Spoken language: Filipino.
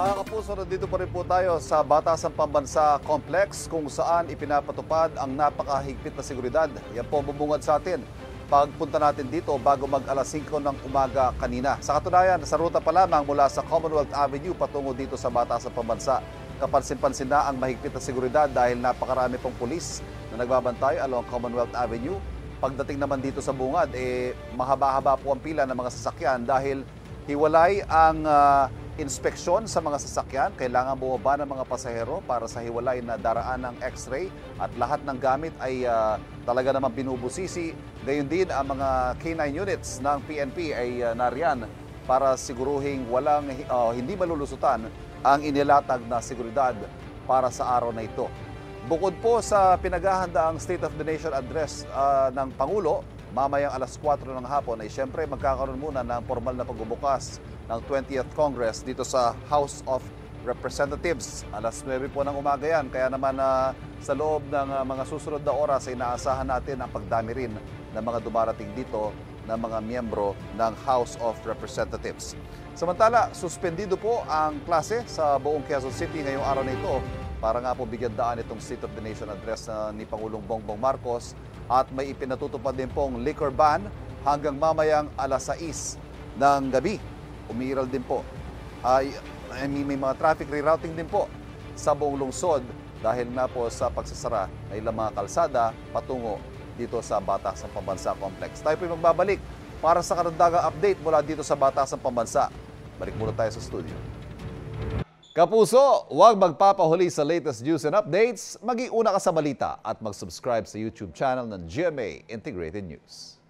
Mga kapuso, nandito pa rin po tayo sa Batasan Pambansa Complex kung saan ipinapatupad ang napakahigpit na seguridad. Yan po bubungad sa atin pagpunta natin dito bago mag alas 5 ng umaga kanina. Sa katunayan, sa ruta pa lamang mula sa Commonwealth Avenue patungo dito sa Batasan Pambansa. Kapansin-pansin na ang mahigpit na seguridad dahil napakarami pong pulis na nagbabantay along Commonwealth Avenue. Pagdating naman dito sa bungad, mahaba-haba po ang pila ng mga sasakyan dahil hiwalay ang inspeksyon sa mga sasakyan. Kailangan bumaba ng mga pasahero para sa hiwalay na daraan ng x-ray at lahat ng gamit ay talaga naman binubusisi. Gayon din ang mga K9 units ng PNP ay nariyan para siguruhing hindi malulusutan ang inilatag na seguridad para sa araw na ito. Bukod po sa pinaghahandaang State of the Nation address ng Pangulo, mamayang alas 4 ng hapon ay siyempre magkakaroon muna ng formal na pagbubukas ng 20th Congress dito sa House of Representatives. Alas 9 po ng umaga yan, kaya naman sa loob ng mga susunod na oras ay inaasahan natin ang pagdami rin ng mga dumarating dito ng mga miyembro ng House of Representatives. Samantala, suspendido po ang klase sa buong Quezon City ngayong araw na ito para nga po bigyan daan itong State of the Nation address ni Pangulong Bongbong Marcos at may ipinatutupad din pong liquor ban hanggang mamayang alas 6 ng gabi. Umiiral din po. May mga traffic rerouting din po sa buong lungsod dahil nga po sa pagsasara ng ilang mga kalsada patungo dito sa Batasan Pambansa Complex. Tayo po magbabalik para sa karagdagang update mula dito sa Batasan Pambansa. Balik muna tayo sa studio. Kapuso, huwag magpapahuli sa latest news and updates. Mag-iuna ka sa balita at mag-subscribe sa YouTube channel ng GMA Integrated News.